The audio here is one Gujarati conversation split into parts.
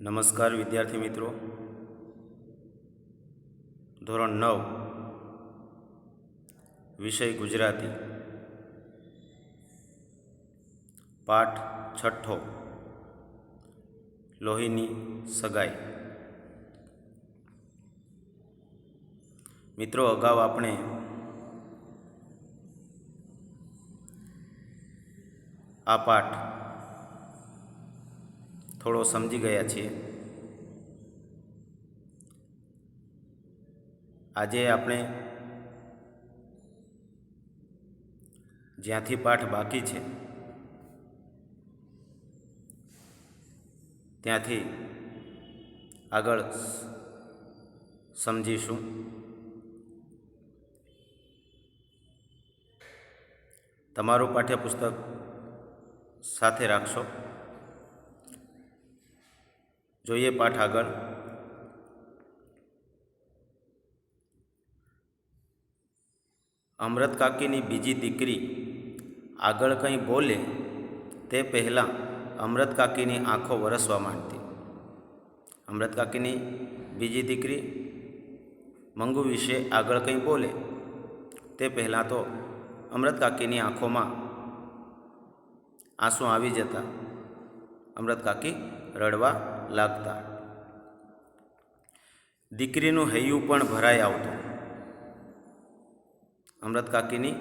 નમસ્કાર વિદ્યાર્થી મિત્રો, ધોરણ 9 વિષય ગુજરાતી, પાઠ 6 લોહીની સગાઈ. મિત્રો, અગાઉ આપણે આ પાઠ થોડો સમજી ગયા છીએ. આજે આપણે જ્યાંથી પાઠ બાકી છે ત્યાંથી આગળ સમજીશું. તમારું પાઠ્યપુસ્તક સાથે રાખશો. જોઈએ પાઠ આગળ. અમૃત કાકીની બીજી દીકરી આગળ કંઈ બોલે તે પહેલાં અમૃત કાકીની આંખો વરસવા માંડતી. અમૃત કાકીની બીજી દીકરી મંગુ વિશે આગળ કંઈ બોલે તે પહેલાં તો અમૃત કાકીની આંખોમાં આંસુ આવી જતા. અમૃત કાકી રડવા લાગતા. દીકરીનું હૈયું પણ ભરાઈ આવતું. અમૃત કાકીની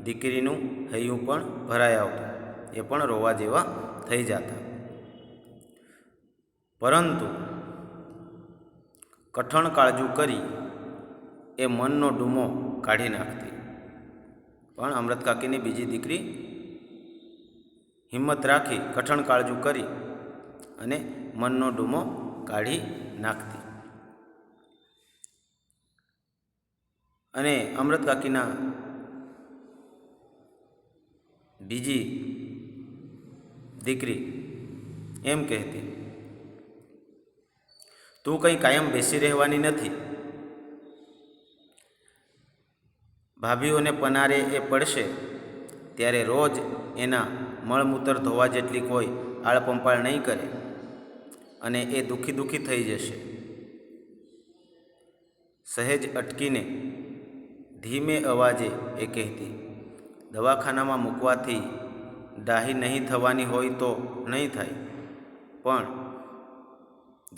દીકરીનું હૈયું પણ ભરાઈ આવતું. એ પણ રોવા જેવા થઈ જતા. પરંતુ કઠણ કાળજું કરી એ મનનો ડૂમો કાઢી નાખતી. પણ અમૃત કાકીની બીજી દીકરી હિંમત રાખી કઠણ કાળજું કરી અને મનનો ડૂમો કાઢી નાખતી. અને અમૃત કાકીના બીજી દીકરી એમ કહેતી, તું કંઈ કાયમ બેસી રહેવાની નથી. ભાભીઓને પનારે એ પડશે ત્યારે રોજ એના મળમૂત્ર ધોવા જેટલી કોઈ આળપંપાળ નહીં કરે અને એ દુઃખી થઈ જશે. સહેજ અટકીને ધીમે અવાજે એ કહેતી, દવાખાનામાં મૂકવાથી ડાહી નહીં થવાની હોય તો નહીં થાય, પણ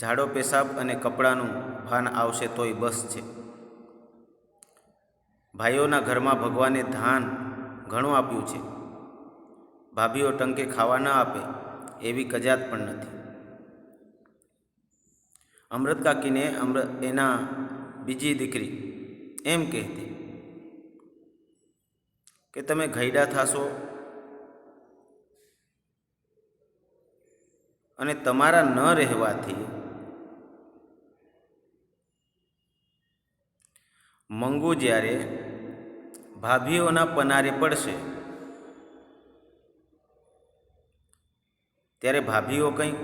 ઝાડો પેશાબ અને કપડાનું ભાન આવશે તોય બસ છે. ભાઈઓના ઘરમાં ભગવાને ધાન ઘણું આપ્યું છે. ભાભીઓ ટંકે ખાવા ન આપે એવી કજાત પણ નથી. અમૃત કાકીને એના બીજી દીકરી એમ કહેતી કે તમે ઘરડા થશો અને તમારા ન રહેવાથી મંગુ જ્યારે ભાભીઓના પનારે પડશે ત્યારે ભાભીઓ કંઈ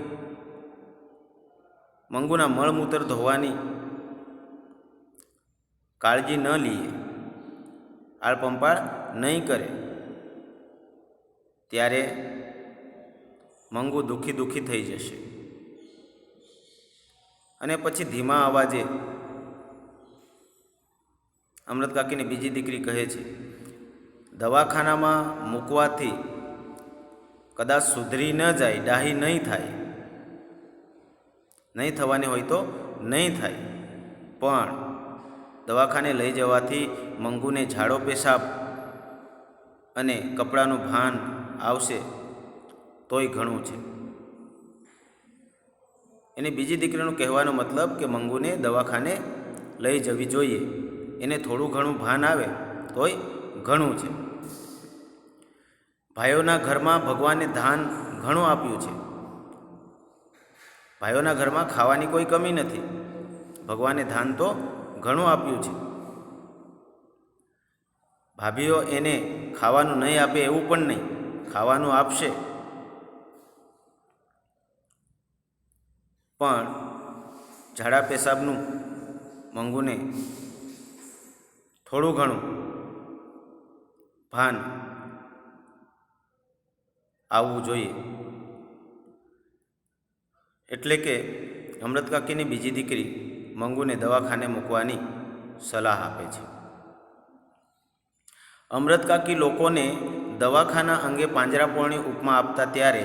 મંગુના મળમૂત્ર ધોવાની કાળજી ન લઈએ, આળપંપાળ નહીં કરે, ત્યારે મંગુ દુઃખી થઈ જશે. અને પછી ધીમા અવાજે અમૃત કાકીની બીજી દીકરી કહે છે, દવાખાનામાં મૂકવાથી કદાચ સુધરી ન જાય, ડાહી નહીં થાય, નહીં થવાની હોય તો નહીં થાય, પણ દવાખાને લઈ જવાથી મંગુને ઝાડો પેશાબ અને કપડાનું ભાન આવશે તોય ઘણું છે. એની બીજી દીકરીનું કહેવાનો મતલબ કે મંગુને દવાખાને લઈ જવી જોઈએ. એને થોડું ઘણું ભાન આવે તોય ઘણું છે. ભાઈઓના ઘરમાં ભગવાને ધાન ઘણું આપ્યું છે. ભાઈઓના ઘરમાં ખાવાની કોઈ કમી નથી. ભગવાને ધાન તો ઘણું આપ્યું છે. ભાભીઓ એને ખાવાનું નહીં આપે એવું પણ નહીં, ખાવાનું આપશે, પણ ઝાડા પેશાબનું મંગુને થોડું ઘણું ભાન આવવું જોઈએ. એટલે કે અમૃત કાકીની બીજી દીકરી મંગુને દવાખાને મૂકવાની સલાહ આપે છે. અમૃત કાકી લોકોને દવાખાના અંગે પાંજરાપોળની ઉપમા આપતા ત્યારે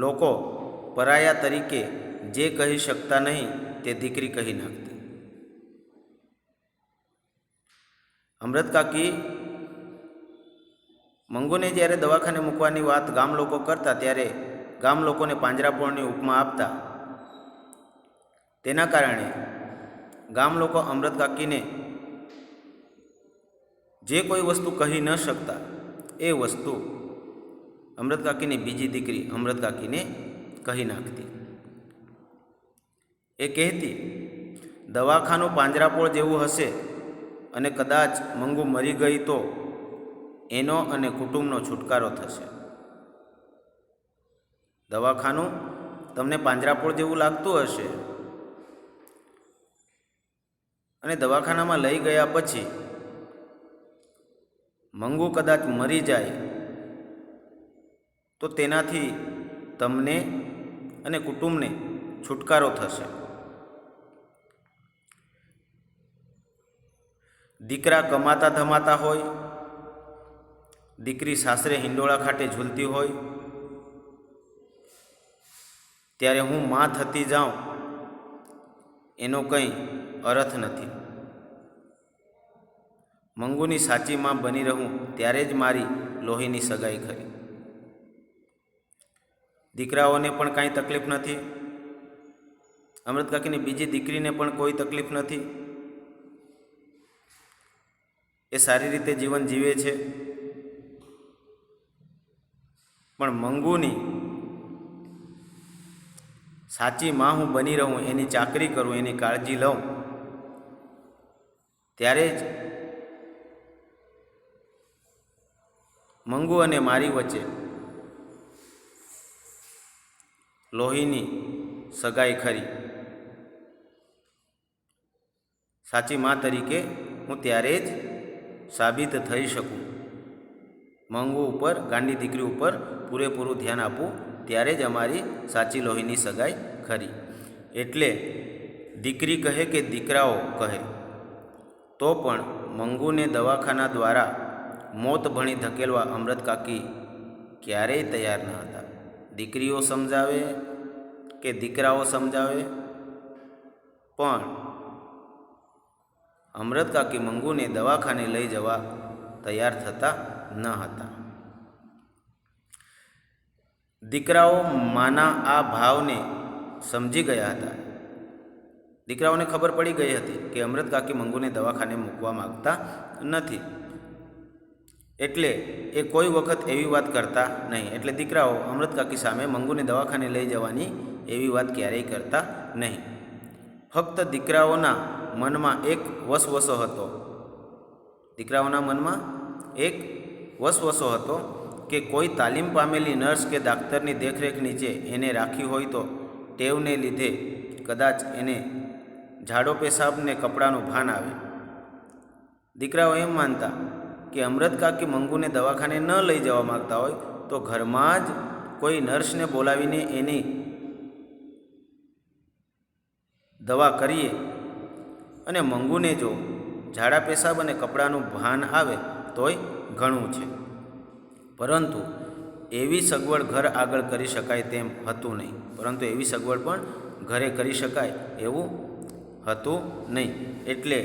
લોકો પરાયા તરીકે જે કહી શકતા નહીં તે દીકરી કહી નાખતી. અમૃત કાકી મંગુને જ્યારે દવાખાને મૂકવાની વાત ગામ લોકો કરતા ત્યારે ગામ લોકોને પાંજરાપોળની ઉપમા આપતા. તેના કારણે ગામ લોકો અમૃત કાકીને જે કોઈ વસ્તુ કહી ન શકતા એ વસ્તુ અમૃત કાકીની બીજી દીકરી અમૃત કાકીને કહી નાખતી. એ કહેતી, દવાખાનું પાંજરાપોળ જેવું હશે અને કદાચ મંગુ મરી ગઈ તો એનો અને કુટુંબનો છુટકારો થશે. દવાખાનું તમને પાંજરાપોળ જેવું લાગતું હશે અને દવાખાનામાં લઈ ગયા પછી મંગુ કદાચ મરી જાય તો તેનાથી તમને અને કુટુંબને છુટકારો થશે. દીકરા કમાતા ધમાતા હોય, દીકરી સાસરે હિંડોળા ખાટે ઝૂલતી હોય, ત્યારે હું માં થતી જાઉં એનો કંઈ અર્થ નથી. મંગુની સાચી માં બની રહું ત્યારે જ મારી લોહીની સગાઈ ખરી. દીકરાઓને પણ કાંઈ તકલીફ નથી, અમૃત કાકીની બીજી દીકરીને પણ કોઈ તકલીફ નથી. એ સારી રીતે જીવન જીવે છે. પણ મંગુની સાચી માં હું બની રહું, એની ચાકરી કરું, એની કાળજી લઉં, ત્યારે જ મંગુ અને મારી વચ્ચે લોહીની સગાઈ ખરી. સાચી માં તરીકે હું ત્યારે જ સાબિત થઈ શકું. મંગુ ઉપર, ગાંડી દીકરી ઉપર પૂરેપૂરું ધ્યાન આપું ત્યારે જ અમારી સાચી લોહીની સગાઈ ખરી. એટલે દીકરી કહે કે દીકરાઓ કહે તો પણ મંગુને દવાખાના દ્વારા મોત ભણી ધકેલવા અમૃત કાકી ક્યારેય તૈયાર ન હતા. દીકરીઓ સમજાવે કે દીકરાઓ સમજાવે, પણ અમૃત કાકી મંગુને દવાખાને લઈ જવા તૈયાર થતા ન હતા. દીકરાઓ માના આ ભાવને સમજી ગયા હતા. દીકરાઓને ખબર પડી ગઈ હતી કે અમૃત કાકી મંગુને દવાખાને મૂકવા માગતા નથી. એટલે એ કોઈ વખત એવી વાત કરતા નહીં. એટલે દીકરાઓ અમૃત કાકી સામે મંગુને દવાખાને લઈ જવાની એવી વાત ક્યારેય કરતા નહીં. ફક્ત દીકરાઓના મનમાં એક વસવસો હતો. દીકરાઓના મનમાં એક વસવસો હતો કે કોઈ તાલીમ પામેલી નર્સ કે ડાક્ટરની દેખરેખ નીચે એને રાખી હોય તો ટેવને લીધે કદાચ એને ઝાડો પેશાબને કપડાનું ભાન આવે. દીકરાઓ એમ માનતા કે અમૃત કાકી મંગુને દવાખાને ન લઈ જવા માગતા હોય તો ઘરમાં જ કોઈ નર્સને બોલાવીને એની દવા કરીએ અને મંગુને જો ઝાડા પેશાબ અને કપડાનું ભાન આવે તોય ઘણું છે. પરંતુ એવી સગવડ ઘર આગળ કરી શકાય તેમ હતું નહીં. એવી સગવડ પણ ઘરે કરી શકાય એવું હતું નહીં. એટલે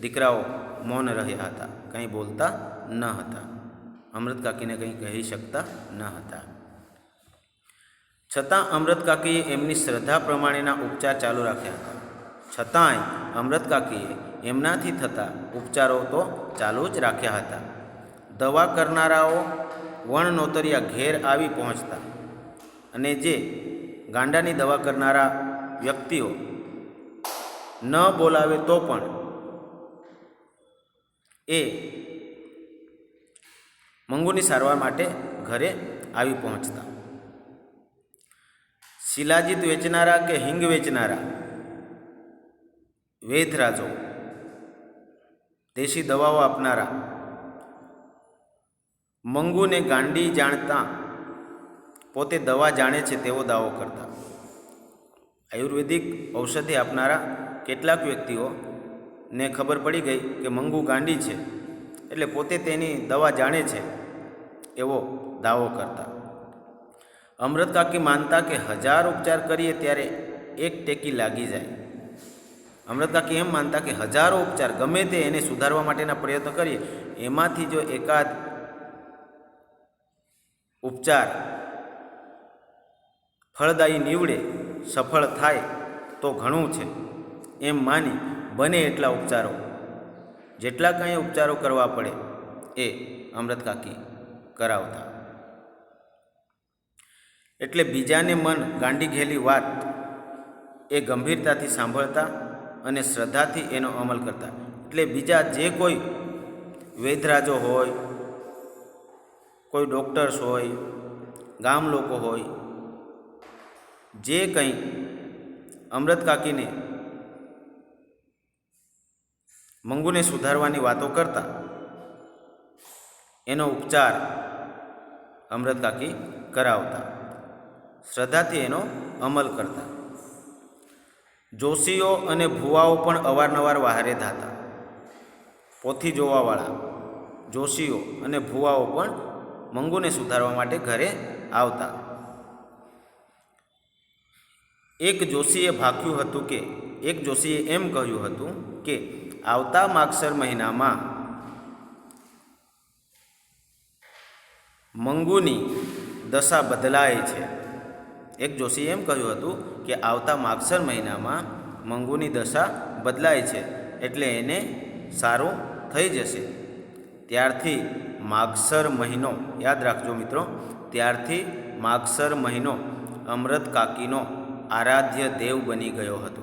દીકરાઓ મૌન રહ્યા હતા, કંઈ બોલતા ન હતા. અમૃત કાકીને કંઈ કહી શકતા ન હતા. છતાં અમૃત કાકીએ એમની શ્રદ્ધા પ્રમાણેના ઉપચાર ચાલુ રાખ્યા હતા. છતાંય અમૃત કાકીએ એમનાથી થતા ઉપચારો તો ચાલુ જ રાખ્યા હતા. દવા કરનારાઓ વણનોતરિયા ઘેર આવી પહોંચતા અને જે ગાંડાની દવા કરનારા વ્યક્તિઓ ન બોલાવે તો પણ એ મંગુની સારવાર માટે ઘરે આવી પહોંચતા. શિલાજીત વેચનારા કે હિંગ વેચનારા વૈધરાજો, દેશી દવાઓ આપનારા મંગુને ગાંડી જાણતા પોતે દવા જાણે છે તેવો દાવો કરતા. આયુર્વેદિક ઔષધિ આપનારા કેટલાક વ્યક્તિઓને ખબર પડી ગઈ કે મંગુ ગાંડી છે, એટલે પોતે તેની દવા જાણે છે એવો દાવો કરતા. અમૃત કાકી માનતા કે 1000 ઉપચાર કરીએ ત્યારે એક ટેકી લાગી જાય. અમૃત કાકી એમ માનતા કે 1000 ઉપચાર ગમે તે એને સુધારવા માટેના પ્રયત્નો કરીએ, એમાંથી જો એકાદ ઉપચાર ફળદાયી નીવડે, સફળ થાય તો ઘણું છે એમ માની બને એટલા ઉપચારો, જેટલા કાંઈ ઉપચારો કરવા પડે એ અમૃત કાકી કરાવતા. એટલે બીજાને મન ગાંડી ગયેલી વાત એ ગંભીરતાથી સાંભળતા અને શ્રદ્ધાથી એનો અમલ કરતા. એટલે બીજા જે કોઈ વૈદ્યરાજો હોય, કોઈ ડૉક્ટર્સ હોય, ગામ લોકો હોય, જે કંઈ અમૃત કાકીને મંગુને સુધારવાની વાતો કરતા, એનો ઉપચાર અમૃત કાકી કરાવતા, શ્રદ્ધાથી એનો અમલ કરતા. જોશીઓ અને ભુવાઓ પણ અવારનવાર વહારે ધાતા. પોથી જોવાવાળા જોશીઓ અને ભુવાઓ પણ મંગુને સુધારવા માટે ઘરે આવતા. એક જોશીએ ભાખ્યું હતું કે એક જોશીએ એમ કહ્યું હતું કે આવતા માગસર મહિનામાં મંગુની દશા બદલાય છે. એક જોશીએ એમ કહ્યું હતું કે આવતા માગસર મહિનામાં મંગુની દશા બદલાય છે, એટલે એને સારું થઈ જશે. ત્યારથી માગસર મહિનો, યાદ રાખજો મિત્રો, ત્યારથી માગસર મહિનો અમૃત કાકીનો આરાધ્ય દેવ બની ગયો હતો.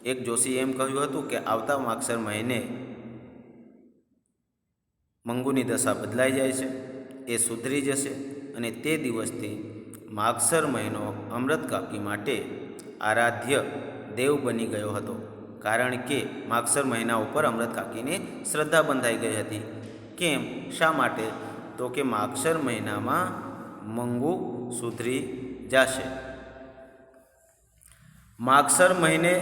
એક જોશીએ એમ કહ્યું હતું કે આવતા માગસર મહિને મંગુની દશા બદલાઈ જાય છે, એ સુધરી જશે, અને તે દિવસથી માગસર મહિનો અમૃત કાકી માટે આરાધ્ય દેવ બની ગયો હતો. કારણ કે માગસર મહિના ઉપર અમૃત કાકીને શ્રદ્ધા બંધાઈ ગઈ હતી. કેમ, શા માટે? તો કે માગસર મહિનામાં મંગુ સુધરી જશે. માગસર મહિને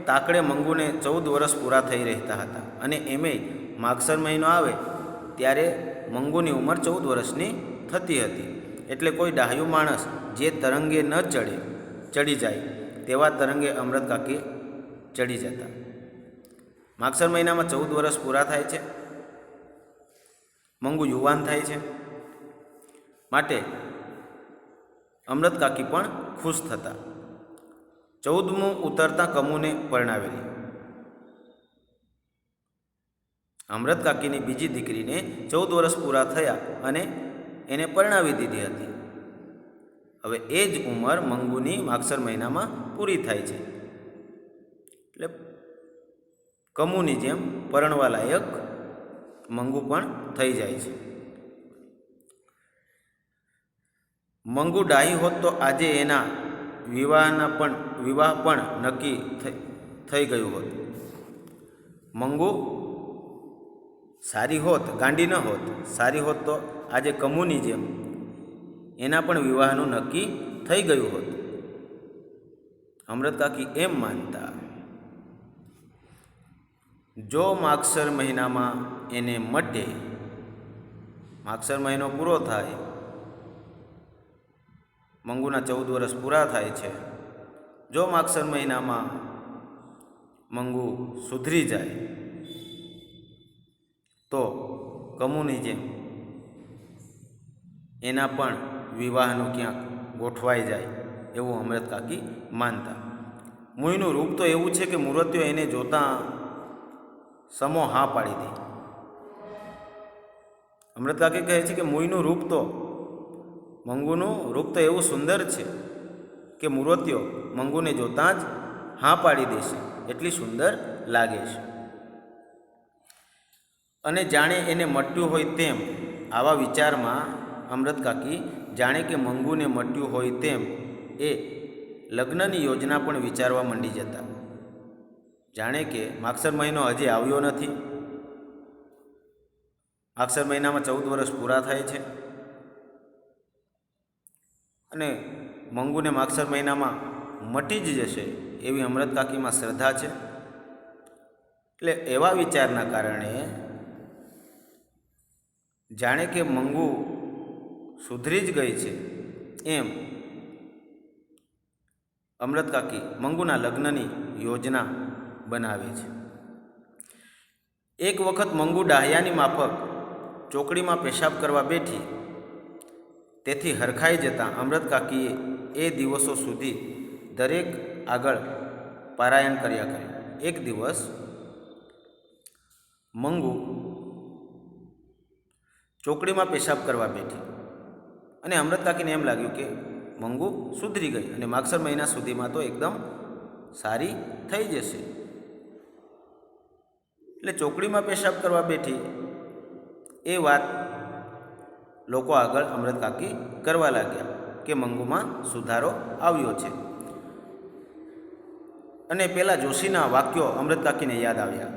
તાકડે મંગુને 14 વર્ષ પૂરા થઈ રહેતા હતા, અને એમેય માગસર મહિનો આવે ત્યારે મંગુની ઉંમર 14 વર્ષની થતી હતી. એટલે કોઈ ડાહ્યું માણસ જે તરંગે ન ચડી જાય તેવા તરંગે અમૃત કાકી ચડી જતા. માગસર મહિનામાં 14 વર્ષ પૂરા થાય છે, મંગુ યુવાન થાય છે, માટે અમૃત કાકી પણ ખુશ થતા. 14મું ઉતરતા કમુને પરણાવેલી. અમૃત કાકીની બીજી દીકરીને 14 વર્ષ પૂરા થયા અને એને પરણાવી દીધી હતી. હવે એ જ ઉંમર મંગુની માગસર મહિનામાં પૂરી થાય છે, એટલે કમુની જેમ પરણવા લાયક મંગુ પણ થઈ જાય છે. મંગુ ડાહી હોત તો આજે એના વિવાહ પણ નક્કી થઈ ગયું હોત. મંગુ સારી હોત, ગાંડી ન હોત, સારી હોત તો આજે કમુની જેમ એના પણ વિવાહનું નક્કી થઈ ગયું હોત. અમૃત કાકી એમ માનતા. જો માગસર મહિનામાં એને મટે, માગસર મહિનો પૂરો થાય, મંગુના 14 વર્ષ પૂરા થાય છે, જો માગસર મહિનામાં મંગુ સુધરી જાય તો કમુની જેમ એના પણ વિવાહનું ક્યાંક ગોઠવાઈ જાય એવું અમૃત કાકી માનતા. મુઈનું રૂપ તો એવું છે કે મૂર્તિઓ એને જોતાં સમો હા પાડી દે. અમૃત કાકી કહે છે કે મુઈનું રૂપ તો, મંગુનું રૂપ તો એવું સુંદર છે કે મૂર્તિઓ મંગુને જોતાં જ હા પાડી દેશે, એટલી સુંદર લાગે છે. અને જાણે એને મટ્યું હોય તેમ, આવા વિચારમાં અમૃત કાકી જાણે કે મંગુને મટ્યું હોય તેમ એ લગ્નની યોજના પણ વિચારવા માંડી જતા. જાણે કે માગસર મહિનો હજી આવ્યો નથી, માગસર મહિનામાં 14 વર્ષ પૂરા થાય છે, અને મંગુને માગસર મહિનામાં મટી જ જશે એવી અમૃત કાકીમાં શ્રદ્ધા છે. એટલે એવા વિચારના કારણે જાણે કે મંગુ સુધરી જ ગઈ છે એમ અમૃત કાકી મંગુના લગ્નની યોજના બનાવે છે. એક વખત મંગુ ડાહ્યાની માફક ચોકડીમાં પેશાબ કરવા બેઠી. તેથી હરખાઈ જતાં અમૃત કાકીએ એ દિવસો સુધી દરેક આગળ પારાયણ કર્યા કર્યું. એક દિવસ મંગુ ચોકડીમાં પેશાબ કરવા બેઠી અને અમૃત કાકીને એમ લાગ્યું કે મંગુ સુધરી ગઈ અને માગસર મહિના સુધીમાં તો એકદમ સારી થઈ જશે. એટલે ચોકડીમાં પેશાબ કરવા બેઠી એ વાત લોકો આગળ અમૃત કાકી કરવા લાગ્યા કે મંગુમાં સુધારો આવ્યો છે. અને પેલા જોશીના વાક્યો અમૃત કાકીને યાદ આવ્યા.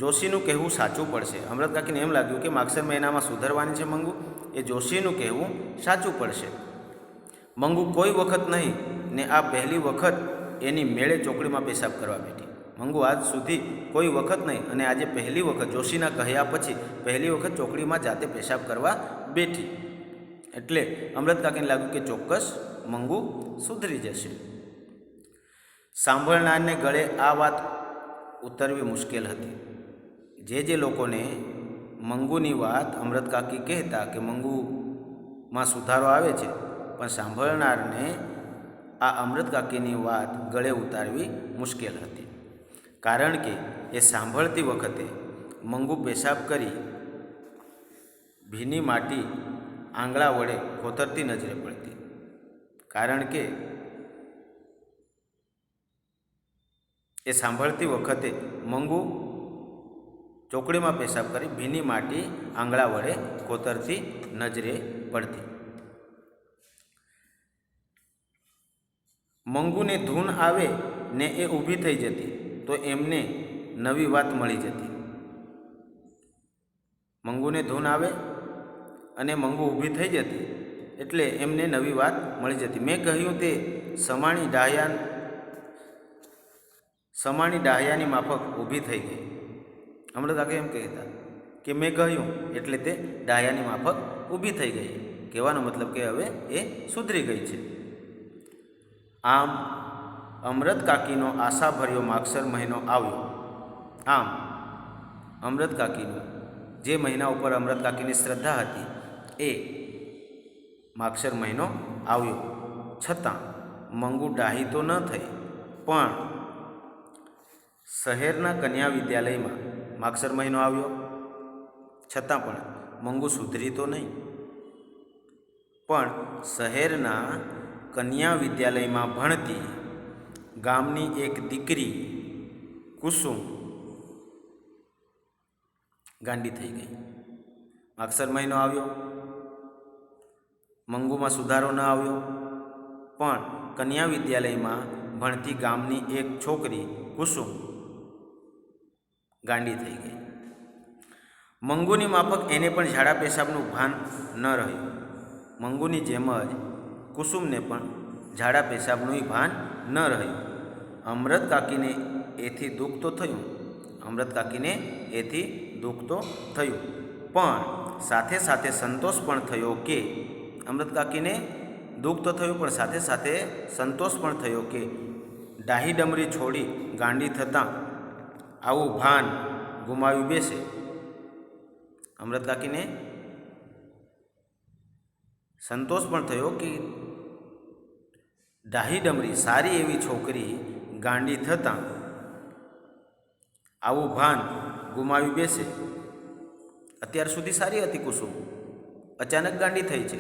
જોશીનું કહેવું સાચું પડશે. અમૃત કાકીને એમ લાગ્યું કે માગસર મહિનામાં સુધરવાની છે મંગુ, એ જોશીનું કહેવું સાચું પડશે. મંગુ કોઈ વખત નહીં ને આ પહેલી વખત એની મેળે ચોકડીમાં પેશાબ કરવા બેઠી. મંગુ આજ સુધી કોઈ વખત નહીં અને આજે પહેલી વખત જોશીના કહ્યા પછી પહેલી વખત ચોકડીમાં જાતે પેશાબ કરવા બેઠી. એટલે અમૃત કાકીને લાગ્યું કે ચોક્કસ મંગુ સુધરી જશે. સાંભળનારને ગળે આ વાત ઉતરવી મુશ્કેલ હતી. જે લોકોને મંગુની વાત અમૃત કાકી કહેતા કે મંગુમાં સુધારો આવે છે, પણ સાંભળનારને આ અમૃત કાકીની વાત ગળે ઉતારવી મુશ્કેલ હતી. કારણ કે એ સાંભળતી વખતે મંગુ પેશાબ કરી ભીની માટી આંગળા વડે કોતરતી નજરે પડતી. કારણ કે એ સાંભળતી વખતે મંગુ ચોકડીમાં પેશાબ કરી ભીની માટી આંગળા વડે કોતરતી નજરે પડતી. મંગુને ધૂન આવે ને એ ઊભી થઈ જતી તો એમને નવી વાત મળી જતી. મંગુને ધૂન આવે અને મંગુ ઊભી થઈ જતી એટલે એમને નવી વાત મળી જતી. મેં કહ્યું તે સમાણી ડાહ્યાની માફક ઊભી થઈ ગઈ. અમૃત કાકી એમ કહેતા કે મેં કહ્યું એટલે તે ડાહ્યાની માફક ઊભી થઈ ગઈ. કહેવાનો મતલબ કે હવે એ સુધરી ગઈ છે. આમ અમૃત કાકીનો આશાભર્યો માગસર મહિનો આવ્યો. આમ અમૃત કાકીનો જે મહિના ઉપર અમૃત કાકીની શ્રદ્ધા હતી એ માગસર મહિનો આવ્યો. છતાં મંગુ ડાહી તો ન થઈ, પણ શહેરના કન્યા વિદ્યાલયમાં માગસર મહિનો આવ્યો છતાં પણ મંગુ સુધરી તો નહીં. પણ શહેરના કન્યા વિદ્યાલયમાં ભણતી ગામની એક દીકરી કુસુમ ગાંડી થઈ ગઈ. માગસર મહિનો આવ્યો, મંગુમાં સુધારો ન આવ્યો, પણ કન્યા વિદ્યાલયમાં ભણતી ગામની એક છોકરી કુસુમ ગાંડી થઈ ગઈ. મંગુની માફક એને પણ ઝાડા પેશાબનું ભાન ન રહ્યું. મંગુની જેમ જ કુસુમને પણ ઝાડા પેશાબનું ભાન ન રહ્યું. અમૃત કાકીને એથી દુઃખ તો થયું, પણ સાથે સાથે સંતોષ પણ થયો કે સંતોષ પણ થયો કે ડાહી ડમરી છોડી ગાંડી થતાં આવું ભાન ગુમાવી બેસે. અમૃત કાકીને સંતોષ પણ થયો કે ડાહી ડમરી સારી એવી છોકરી ગાંડી થતાં આવું ભાન ગુમાવી બેસે. અત્યાર સુધી સારી હતી કુસુમ, અચાનક ગાંડી થઈ છે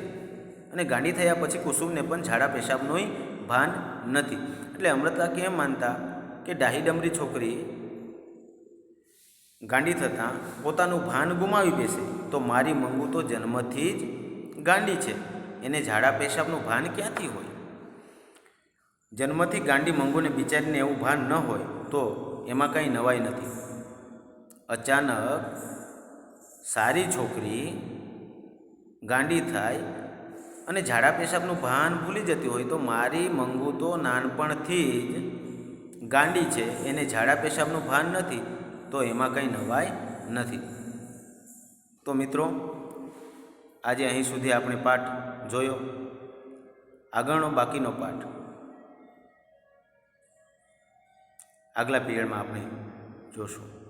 અને ગાંડી થયા પછી કુસુમને પણ ઝાડા પેશાબનું ભાન નથી. એટલે અમૃત કાકી એમ માનતા કે ડાહી ડમરી છોકરી ગાંડી થતાં પોતાનું ભાન ગુમાવી બેસે તો મારી મંગુ તો જન્મથી જ ગાંડી છે, એને ઝાડા પેશાબનું ભાન ક્યાંથી હોય? જન્મથી ગાંડી મંગુને બિચારીને એવું ભાન ન હોય તો એમાં કંઈ નવાઈ નથી. અચાનક સારી છોકરી ગાંડી થાય અને ઝાડા પેશાબનું ભાન ભૂલી જતી હોય તો મારી મંગુ તો નાનપણથી જ ગાંડી છે એને ઝાડા પેશાબનું ભાન નથી તો એમાં કંઈ નવાઈ નથી. તો મિત્રો, આજે અહીં સુધી આપણે પાઠ જોયો. આગળનો બાકીનો પાઠ આગલા પીરિયડમાં આપણે જોશું.